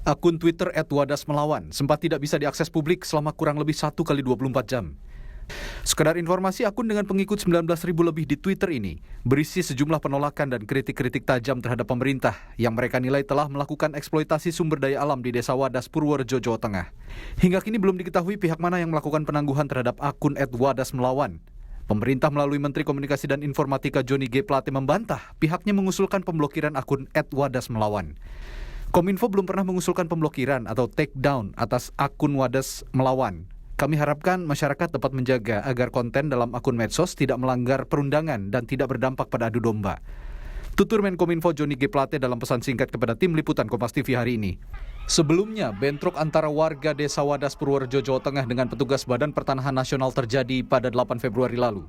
Akun Twitter @wadasmelawan sempat tidak bisa diakses publik selama kurang lebih 1 kali 24 jam. Sekedar informasi, akun dengan pengikut 19.000 lebih di Twitter ini berisi sejumlah penolakan dan kritik-kritik tajam terhadap pemerintah yang mereka nilai telah melakukan eksploitasi sumber daya alam di Desa Wadas, Purworejo, Jawa Tengah. Hingga kini belum diketahui pihak mana yang melakukan penangguhan terhadap akun @wadasmelawan. Pemerintah melalui Menteri Komunikasi dan Informatika Johnny G. Plate membantah pihaknya mengusulkan pemblokiran akun @wadasmelawan. Kominfo belum pernah mengusulkan pemblokiran atau take down atas akun Wadas Melawan. Kami harapkan masyarakat dapat menjaga agar konten dalam akun medsos tidak melanggar perundangan dan tidak berdampak pada adu domba. Tutur Menkominfo Johnny G. Plate dalam pesan singkat kepada tim liputan Kompas TV hari ini. Sebelumnya, bentrok antara warga Desa Wadas Purworejo, Jawa Tengah dengan petugas Badan Pertanahan Nasional terjadi pada 8 Februari lalu.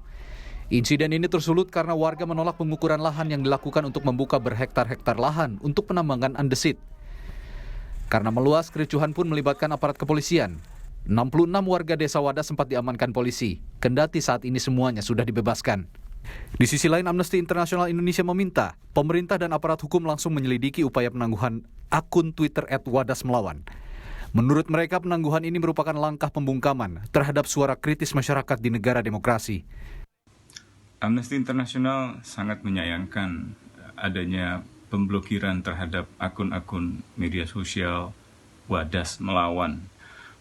Insiden ini tersulut karena warga menolak pengukuran lahan yang dilakukan untuk membuka berhektar-hektar lahan untuk penambangan andesit. Karena meluas, kericuhan pun melibatkan aparat kepolisian. 66 warga Desa Wadas sempat diamankan polisi, kendati saat ini semuanya sudah dibebaskan. Di sisi lain, Amnesty International Indonesia meminta pemerintah dan aparat hukum langsung menyelidiki upaya penangguhan akun Twitter @wadasmelawan. Menurut mereka, penangguhan ini merupakan langkah pembungkaman terhadap suara kritis masyarakat di negara demokrasi. Amnesty International sangat menyayangkan adanya pemblokiran terhadap akun-akun media sosial Wadas Melawan.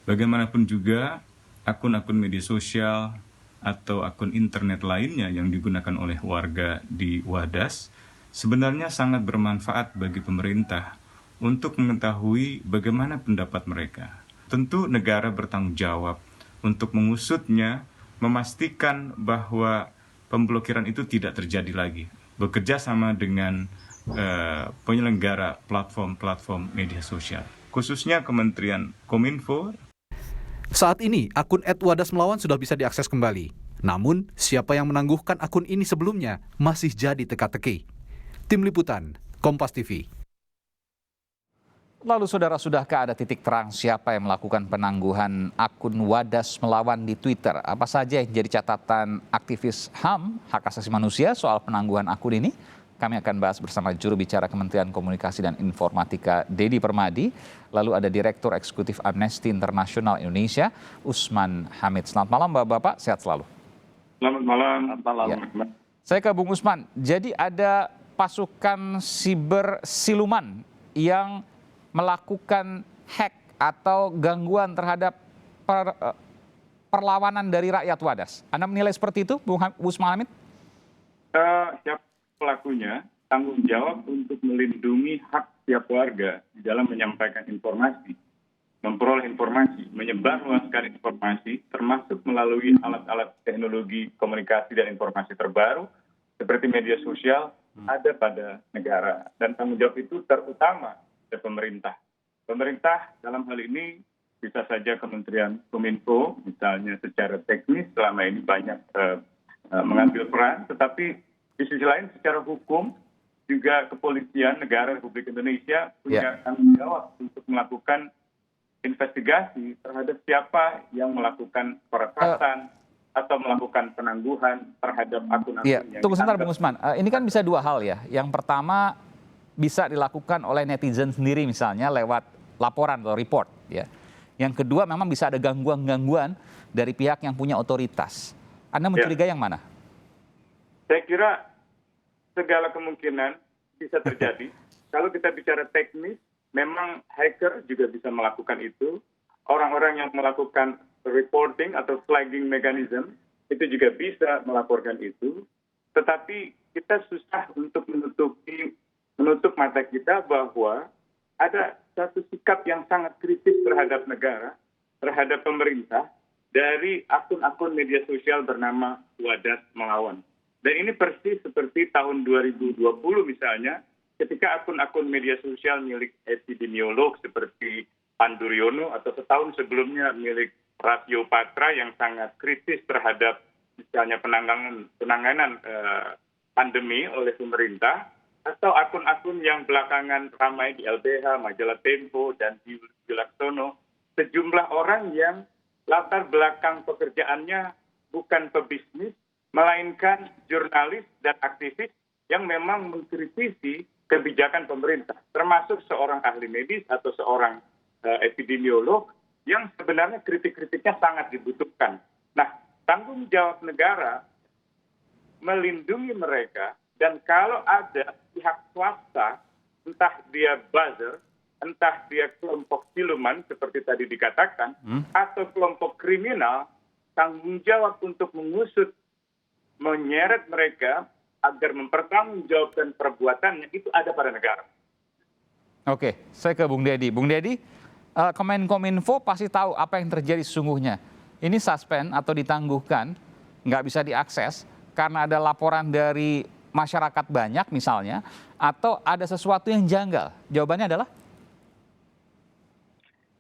Bagaimanapun juga, akun-akun media sosial atau akun internet lainnya yang digunakan oleh warga di Wadas sebenarnya sangat bermanfaat bagi pemerintah untuk mengetahui bagaimana pendapat mereka. Tentu negara bertanggung jawab untuk mengusutnya, memastikan bahwa pemblokiran itu tidak terjadi lagi. Bekerja sama dengan penyelenggara platform media sosial, khususnya Kementerian Kominfo. Saat ini, akun @wadasmelawan sudah bisa diakses kembali. Namun, siapa yang menangguhkan akun ini sebelumnya masih jadi teka-teki. Tim Liputan, Kompas TV. Lalu saudara, sudahkah ada titik terang siapa yang melakukan penangguhan akun Wadas Melawan di Twitter? Apa saja yang jadi catatan aktivis HAM, hak asasi manusia, soal penangguhan akun ini? Kami akan bahas bersama juru bicara Kementerian Komunikasi dan Informatika, Dedi Permadi. Lalu ada Direktur Eksekutif Amnesty International Indonesia, Usman Hamid. Selamat malam Bapak-Bapak, sehat selalu. Selamat malam. Ya. Saya ke Bung Usman. Jadi ada pasukan siber siluman yang melakukan hack atau gangguan terhadap perlawanan dari rakyat Wadas. Anda menilai seperti itu, Bung Usman Hamid? Siapa pelakunya tanggung jawab untuk melindungi hak setiap warga di dalam menyampaikan informasi, memperoleh informasi, menyebarluaskan informasi, termasuk melalui alat-alat teknologi komunikasi dan informasi terbaru seperti media sosial ada pada negara. Dan tanggung jawab itu terutama dari pemerintah. Pemerintah dalam hal ini bisa saja Kementerian Kominfo misalnya secara teknis selama ini banyak mengambil peran, tetapi di sisi lain secara hukum juga kepolisian negara Republik Indonesia punya tanggung jawab untuk melakukan investigasi terhadap siapa yang melakukan peretasan atau melakukan penangguhan terhadap akun-akun yang tunggu sebentar Bung Usman, ini kan bisa dua hal ya. Yang pertama bisa dilakukan oleh netizen sendiri misalnya lewat laporan atau report ya. Yang kedua memang bisa ada gangguan-gangguan dari pihak yang punya otoritas. Anda mencurigai yang mana? Saya kira segala kemungkinan bisa terjadi. Kalau kita bicara teknis, memang hacker juga bisa melakukan itu. Orang-orang yang melakukan reporting atau flagging mechanism itu juga bisa melaporkan itu. Tetapi kita susah untuk menutup mata kita bahwa ada satu sikap yang sangat kritis terhadap negara, terhadap pemerintah, dari akun-akun media sosial bernama Wadas Melawan. Dan ini persis seperti tahun 2020 misalnya, ketika akun-akun media sosial milik epidemiolog seperti Panduryono atau setahun sebelumnya milik Rasio Patra yang sangat kritis terhadap misalnya penanganan pandemi oleh pemerintah, atau akun-akun yang belakangan ramai di LBH, Majalah Tempo, dan di Laksono, sejumlah orang yang latar belakang pekerjaannya bukan pebisnis, melainkan jurnalis dan aktivis yang memang mengkritisi kebijakan pemerintah, termasuk seorang ahli medis atau seorang epidemiolog yang sebenarnya kritik-kritiknya sangat dibutuhkan. Nah, tanggung jawab negara melindungi mereka, dan kalau ada pihak swasta, entah dia buzzer, entah dia kelompok siluman seperti tadi dikatakan, atau kelompok kriminal, tanggung jawab untuk mengusut, menyeret mereka agar mempertanggungjawabkan perbuatannya itu ada pada negara. Oke, saya ke Bung Dedi. Bung Dedi, Kemenkominfo pasti tahu apa yang terjadi sesungguhnya. Ini suspend atau ditangguhkan, nggak bisa diakses karena ada laporan dari masyarakat banyak misalnya, atau ada sesuatu yang janggal. Jawabannya adalah?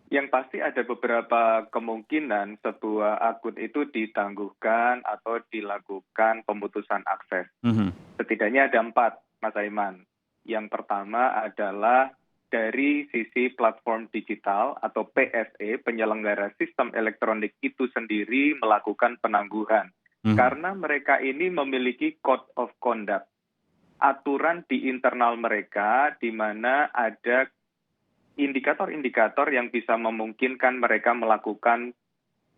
Yang pasti ada beberapa kemungkinan sebuah akun itu ditangguhkan atau dilakukan pemutusan akses. Setidaknya ada 4, Mas Aiman. Yang pertama adalah dari sisi platform digital atau PSE, penyelenggara sistem elektronik itu sendiri melakukan penangguhan. Karena mereka ini memiliki code of conduct, aturan di internal mereka di mana ada indikator-indikator yang bisa memungkinkan mereka melakukan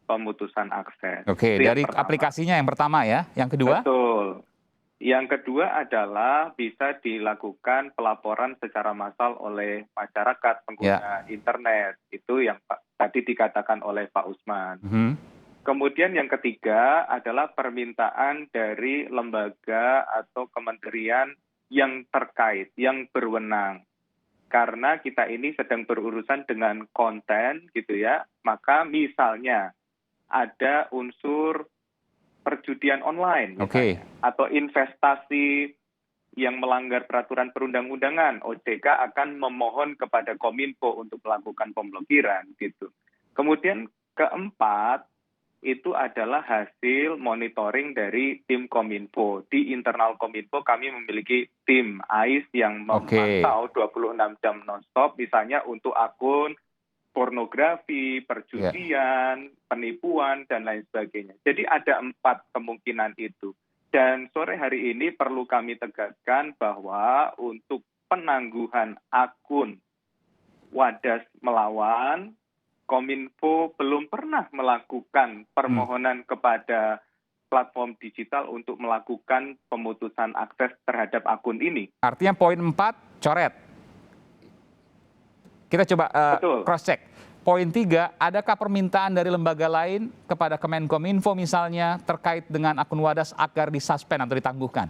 pemutusan akses. Oke, dari aplikasinya yang pertama ya. Yang kedua? Betul. Yang kedua adalah bisa dilakukan pelaporan secara massal oleh masyarakat pengguna internet. Itu yang tadi dikatakan oleh Pak Usman. Kemudian yang ketiga adalah permintaan dari lembaga atau kementerian yang terkait, yang berwenang. Karena kita ini sedang berurusan dengan konten gitu ya, maka misalnya ada unsur perjudian online misalnya, atau investasi yang melanggar peraturan perundang-undangan, OJK akan memohon kepada Kominfo untuk melakukan pemblokiran gitu. Kemudian keempat, itu adalah hasil monitoring dari tim Kominfo. Di internal Kominfo kami memiliki tim AIS yang memantau 26 jam nonstop, misalnya untuk akun pornografi, perjudian, penipuan, dan lain sebagainya. Jadi ada 4 kemungkinan itu. Dan sore hari ini perlu kami tegaskan bahwa untuk penangguhan akun Wadas Melawan, Kominfo belum pernah melakukan permohonan kepada platform digital untuk melakukan pemutusan akses terhadap akun ini. Artinya poin 4 coret. Kita coba cross-check. Poin 3, adakah permintaan dari lembaga lain kepada Kemenkominfo misalnya terkait dengan akun Wadas agar disuspend atau ditangguhkan?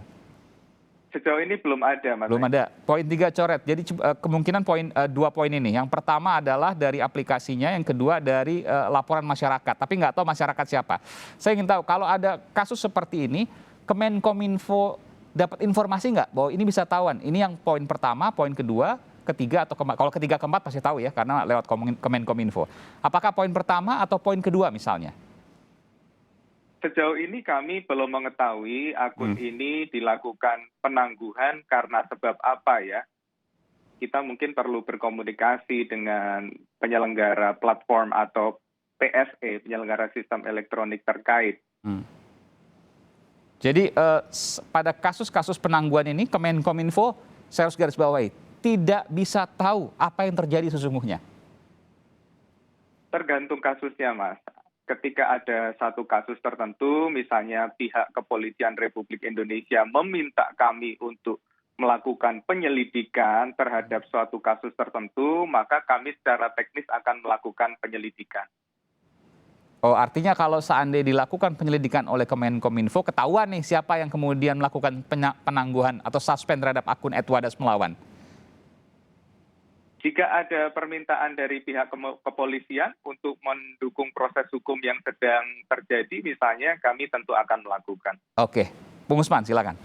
Sejauh ini belum ada, Mas. Belum ada. Poin 3 coret. Jadi kemungkinan dua poin ini. Yang pertama adalah dari aplikasinya, yang kedua dari laporan masyarakat. Tapi nggak tahu masyarakat siapa. Saya ingin tahu kalau ada kasus seperti ini, Kemenkominfo dapat informasi nggak bahwa ini bisa tahuan? Ini yang poin pertama, poin kedua, ketiga atau keempat. Kalau ketiga keempat pasti tahu ya karena lewat Kemenkominfo. Apakah poin pertama atau poin kedua misalnya? Sejauh ini kami belum mengetahui akun ini dilakukan penangguhan karena sebab apa ya. Kita mungkin perlu berkomunikasi dengan penyelenggara platform atau PSE, penyelenggara sistem elektronik terkait. Jadi pada kasus-kasus penangguhan ini Kemenkominfo, saya harus garis bawahi, tidak bisa tahu apa yang terjadi sesungguhnya. Tergantung kasusnya, Mas. Ketika ada satu kasus tertentu, misalnya pihak Kepolisian Republik Indonesia meminta kami untuk melakukan penyelidikan terhadap suatu kasus tertentu, maka kami secara teknis akan melakukan penyelidikan. Oh, artinya kalau seandainya dilakukan penyelidikan oleh Kemenkominfo, ketahuan nih siapa yang kemudian melakukan penangguhan atau suspend terhadap akun @wadas melawan. Jika ada permintaan dari pihak kepolisian untuk mendukung proses hukum yang sedang terjadi, misalnya kami tentu akan melakukan. Oke, Bung Usman silakan.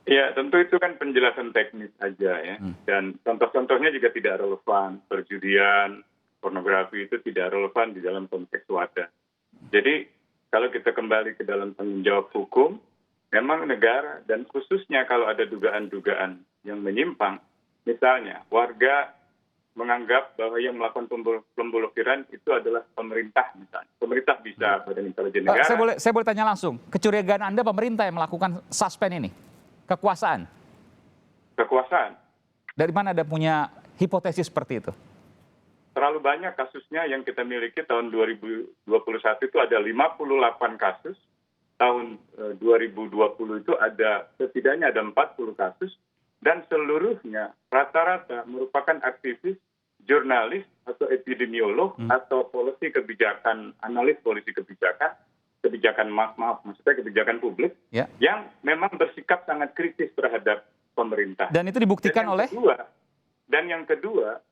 Ya, tentu itu kan penjelasan teknis saja ya. Dan contoh-contohnya juga tidak relevan. Perjudian, pornografi itu tidak relevan di dalam konteks wadah. Jadi kalau kita kembali ke dalam tanggung jawab hukum, memang negara dan khususnya kalau ada dugaan-dugaan yang menyimpang, misalnya warga menganggap bahwa yang melakukan pemblokiran itu adalah pemerintah misalnya. Pemerintah bisa Badan Intelijen Negara. Saya boleh tanya langsung, kecurigaan Anda pemerintah yang melakukan suspend ini? Kekuasaan? kekuasaan. Dari mana Anda punya hipotesis seperti itu? Terlalu banyak kasusnya yang kita miliki tahun 2021 itu ada 58 kasus, tahun 2020 itu ada setidaknya ada 40 kasus, dan seluruhnya rata-rata merupakan aktivis, jurnalis atau epidemiolog atau polisi kebijakan, analis polisi kebijakan maksudnya kebijakan publik Ya. yang memang bersikap sangat kritis terhadap pemerintah. Dan itu dibuktikan oleh? Dan yang kedua,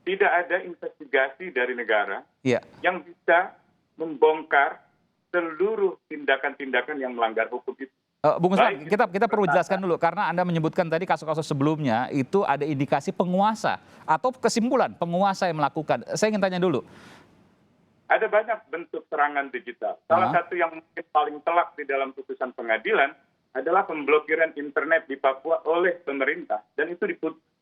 tidak ada investigasi dari negara Ya. yang bisa membongkar seluruh tindakan-tindakan yang melanggar hukum itu. Bung Usman, Baik, kita perlu jelaskan dulu karena Anda menyebutkan tadi kasus-kasus sebelumnya itu ada indikasi penguasa atau kesimpulan penguasa yang melakukan. Saya ingin tanya dulu. Ada banyak bentuk serangan digital. Salah satu yang mungkin paling telak di dalam putusan pengadilan adalah pemblokiran internet di Papua oleh pemerintah. Dan itu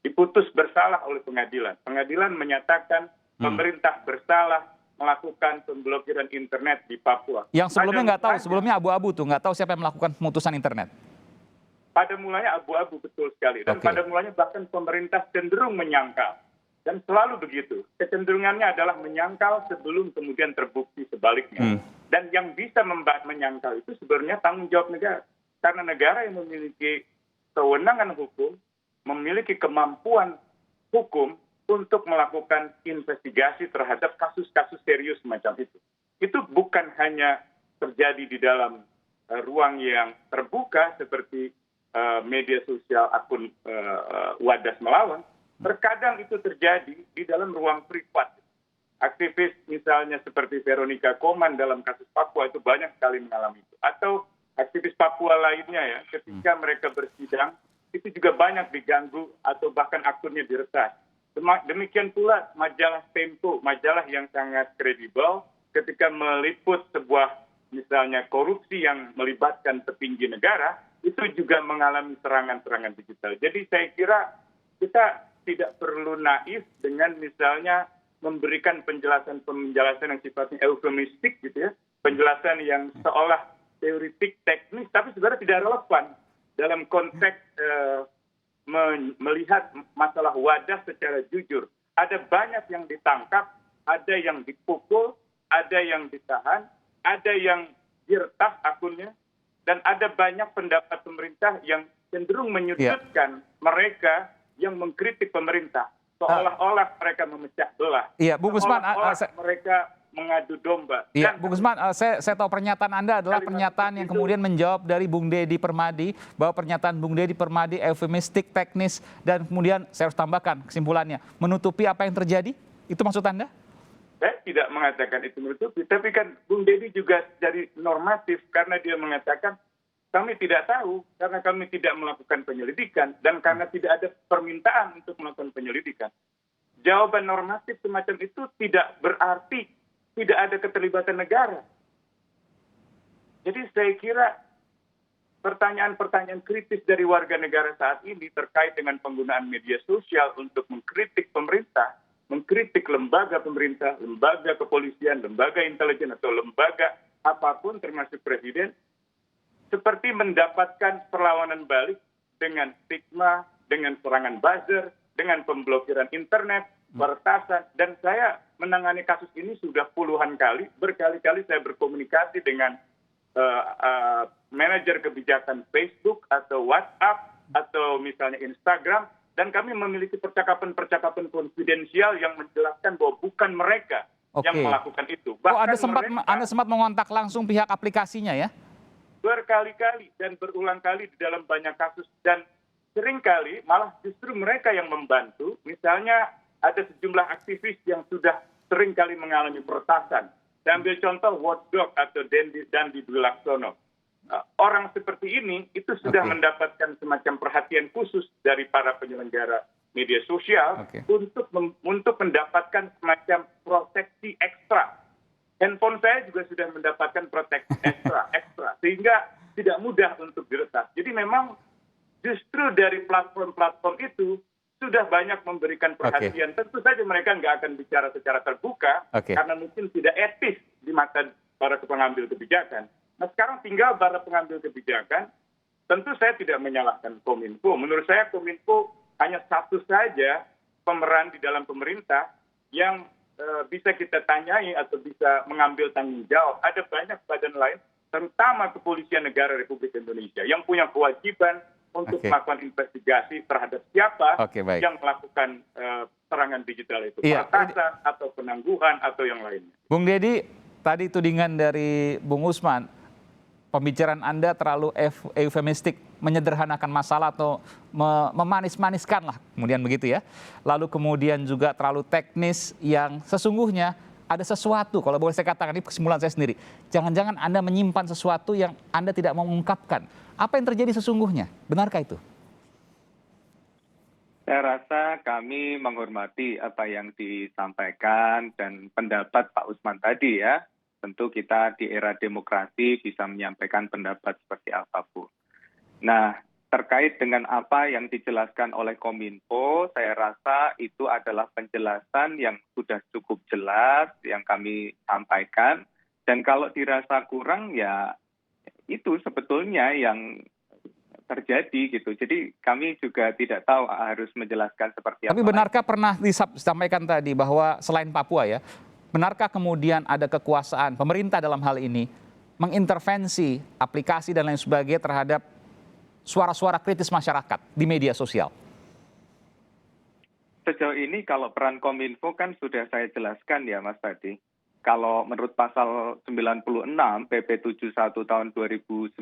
diputus bersalah oleh pengadilan. Pengadilan menyatakan pemerintah bersalah melakukan pemblokiran internet di Papua. Yang sebelumnya nggak tahu, sebelumnya abu-abu tuh, nggak tahu siapa yang melakukan pemutusan internet. Pada mulanya abu-abu betul sekali. Dan Oke. pada mulanya bahkan pemerintah cenderung menyangkal. Dan selalu begitu. Kecenderungannya adalah menyangkal sebelum kemudian terbukti sebaliknya. Dan yang bisa menyangkal itu sebenarnya tanggung jawab negara. Karena negara yang memiliki kewenangan hukum, memiliki kemampuan hukum untuk melakukan investigasi terhadap kasus-kasus serius semacam itu. Itu bukan hanya terjadi di dalam ruang yang terbuka seperti media sosial akun Wadas Melawan. Terkadang itu terjadi di dalam ruang privat. Aktivis misalnya seperti Veronica Koman dalam kasus Papua itu banyak sekali mengalami itu. Atau aktivis Papua lainnya ya, ketika mereka bersidang, itu juga banyak diganggu atau bahkan akunnya diretas. Demikian pula majalah Tempo, majalah yang sangat kredibel, ketika meliput sebuah misalnya korupsi yang melibatkan petinggi negara, itu juga mengalami serangan-serangan digital. Jadi saya kira kita tidak perlu naif dengan misalnya memberikan penjelasan yang sifatnya eufemistik gitu ya, penjelasan yang seolah teoritik teknis tapi sebenarnya tidak relevan dalam konteks melihat masalah Wadas secara jujur. Ada banyak yang ditangkap, ada yang dipukul, ada yang ditahan, ada yang diretas akunnya, dan ada banyak pendapat pemerintah yang cenderung menyudutkan mereka yang mengkritik pemerintah. Seolah-olah mereka memecah belah. Iya, Bung Usman, mereka mengadu domba. Iya, Bung Usman, saya tahu pernyataan Anda adalah pernyataan yang kemudian menjawab dari Bung Deddy Permadi, bahwa pernyataan Bung Deddy Permadi eufemistik, teknis, dan kemudian saya harus tambahkan kesimpulannya, menutupi apa yang terjadi? Itu maksud Anda? Saya tidak mengatakan itu menutupi, tapi kan Bung Deddy juga jadi normatif karena dia mengatakan kami tidak tahu karena kami tidak melakukan penyelidikan dan karena tidak ada permintaan untuk melakukan penyelidikan. Jawaban normatif semacam itu tidak berarti tidak ada keterlibatan negara. Jadi saya kira pertanyaan-pertanyaan kritis dari warga negara saat ini terkait dengan penggunaan media sosial untuk mengkritik pemerintah, mengkritik lembaga pemerintah, lembaga kepolisian, lembaga intelijen atau lembaga apapun termasuk presiden, seperti mendapatkan perlawanan balik dengan stigma, dengan serangan buzzer, dengan pemblokiran internet, peretasan. Dan saya menangani kasus ini sudah puluhan kali, berkali-kali saya berkomunikasi dengan manajer kebijakan Facebook atau WhatsApp atau misalnya Instagram, dan kami memiliki percakapan-percakapan konfidensial yang menjelaskan bahwa bukan mereka yang melakukan itu. Bahkan Anda sempat mengontak langsung pihak aplikasinya ya? Berkali-kali dan berulang kali di dalam banyak kasus, dan seringkali malah justru mereka yang membantu. Misalnya ada sejumlah aktivis yang sudah sering kali mengalami peretasan. Saya ambil contoh Watchdog atau Dandi Dwi Laksono. Orang seperti ini itu sudah mendapatkan semacam perhatian khusus dari para penyelenggara media sosial untuk mendapatkan semacam proteksi ekstra. Handphone saya juga sudah mendapatkan proteksi ekstra, sehingga tidak mudah untuk diretas. Jadi memang justru dari platform-platform itu sudah banyak memberikan perhatian. Tentu saja mereka nggak akan bicara secara terbuka, karena mungkin tidak etis di mata para pengambil kebijakan. Nah sekarang tinggal para pengambil kebijakan Tentu saya tidak menyalahkan Kominfo. Menurut saya Kominfo hanya satu saja pemeran di dalam pemerintah yang bisa kita tanyai atau bisa mengambil tanggung jawab. Ada banyak badan lain, terutama Kepolisian Negara Republik Indonesia, yang punya kewajiban untuk melakukan investigasi terhadap siapa yang melakukan serangan digital itu. Peretasan atau penangguhan atau yang lainnya. Bung Deddy, tadi tudingan dari Bung Usman, pembicaraan Anda terlalu eufemistik, menyederhanakan masalah atau memanis-maniskan lah, kemudian begitu ya. Lalu kemudian juga terlalu teknis yang sesungguhnya ada sesuatu, kalau boleh saya katakan, ini kesimpulan saya sendiri. Jangan-jangan Anda menyimpan sesuatu yang Anda tidak mau mengungkapkan. Apa yang terjadi sesungguhnya? Benarkah itu? Saya rasa kami menghormati apa yang disampaikan dan pendapat Pak Usman tadi ya. Tentu kita di era demokrasi bisa menyampaikan pendapat seperti apapun. Nah, terkait dengan apa yang dijelaskan oleh Kominfo, saya rasa itu adalah penjelasan yang sudah cukup jelas yang kami sampaikan. Dan kalau dirasa kurang ya itu sebetulnya yang terjadi gitu. Jadi kami juga tidak tahu harus menjelaskan seperti apa. Tapi benarkah pernah disampaikan tadi bahwa selain Papua ya, benarkah kemudian ada kekuasaan pemerintah dalam hal ini mengintervensi aplikasi dan lain sebagainya terhadap suara-suara kritis masyarakat di media sosial? Sejauh ini kalau peran Kominfo kan sudah saya jelaskan ya Mas Tadi. Kalau menurut pasal 96 PP 71 tahun 2019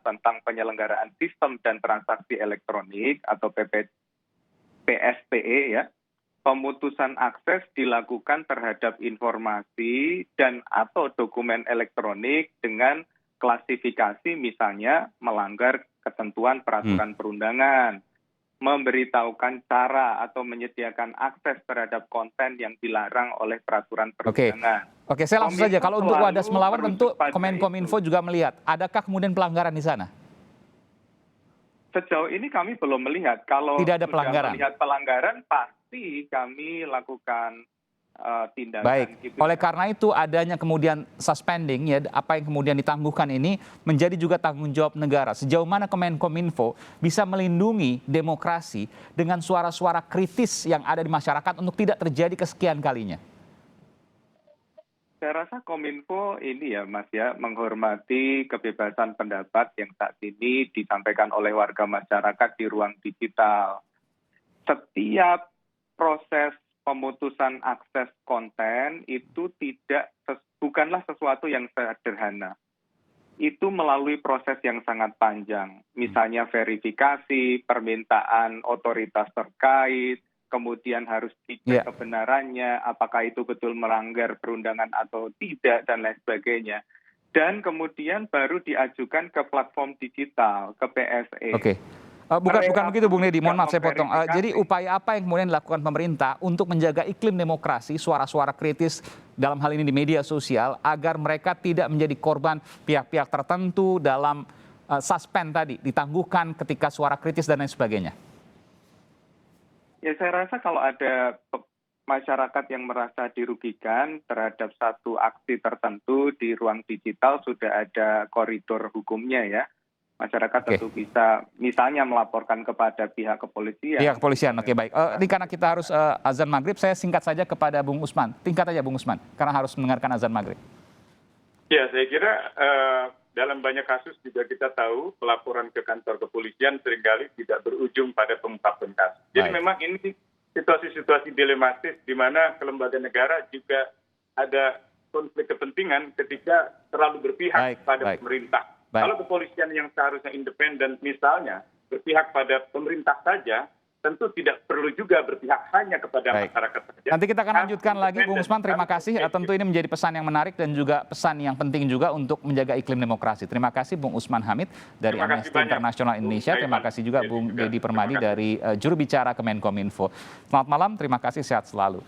tentang penyelenggaraan sistem dan transaksi elektronik atau PSPE ya, pemutusan akses dilakukan terhadap informasi dan atau dokumen elektronik dengan klasifikasi misalnya melanggar ketentuan peraturan perundangan, memberitahukan cara atau menyediakan akses terhadap konten yang dilarang oleh peraturan perundangan. Oke, saya langsung saja. Kalau untuk Wadas melawan tentu Kominfo juga melihat. Adakah kemudian pelanggaran di sana? Sejauh ini kami belum melihat. Kalau tidak ada pelanggaran. Melihat pelanggaran pasti kami lakukan tindakan. Baik, gitu. Oleh karena itu adanya kemudian suspending ya, apa yang kemudian ditangguhkan ini menjadi juga tanggung jawab negara. Sejauh mana Kominfo bisa melindungi demokrasi dengan suara-suara kritis yang ada di masyarakat untuk tidak terjadi kesekian kalinya? Saya rasa Kominfo ini ya Mas ya, menghormati kebebasan pendapat yang saat ini disampaikan oleh warga masyarakat di ruang digital. Setiap proses pemutusan akses konten itu bukanlah sesuatu yang sederhana. Itu melalui proses yang sangat panjang. Misalnya verifikasi, permintaan otoritas terkait, kemudian harus dicek kebenarannya, apakah itu betul melanggar perundangan atau tidak, dan lain sebagainya. Dan kemudian baru diajukan ke platform digital, ke PSE. Bukan begitu Bung Deddy, mohon maaf saya potong. Jadi upaya apa yang kemudian dilakukan pemerintah untuk menjaga iklim demokrasi, suara-suara kritis dalam hal ini di media sosial, agar mereka tidak menjadi korban pihak-pihak tertentu dalam suspend tadi, ditangguhkan ketika suara kritis dan lain sebagainya? Ya saya rasa kalau ada masyarakat yang merasa dirugikan terhadap satu aksi tertentu di ruang digital, sudah ada koridor hukumnya ya. Masyarakat tentu bisa misalnya melaporkan kepada pihak kepolisian. Pihak kepolisian, oke baik. Ini karena kita harus azan maghrib, saya singkat saja kepada Bung Usman. Tingkat aja Bung Usman, karena harus mendengarkan azan maghrib. Ya, saya kira dalam banyak kasus juga kita tahu pelaporan ke kantor kepolisian seringkali tidak berujung pada pengungkapan kasus. Jadi memang ini situasi-situasi dilematis di mana kelembagaan negara juga ada konflik kepentingan ketika terlalu berpihak pada pemerintah. Kalau kepolisian yang seharusnya independen misalnya berpihak pada pemerintah saja, tentu tidak perlu juga berpihak hanya kepada masyarakat saja. Nanti kita akan lanjutkan lagi, Bung Usman. Terima kasih. Tentu ini menjadi pesan yang menarik dan juga pesan yang penting juga untuk menjaga iklim demokrasi. Terima kasih Bung Usman Hamid dari Amnesty International Indonesia. Terima kasih juga Bung Deddy Permadi dari juru bicara Kemenkominfo. Selamat malam, terima kasih, sehat selalu.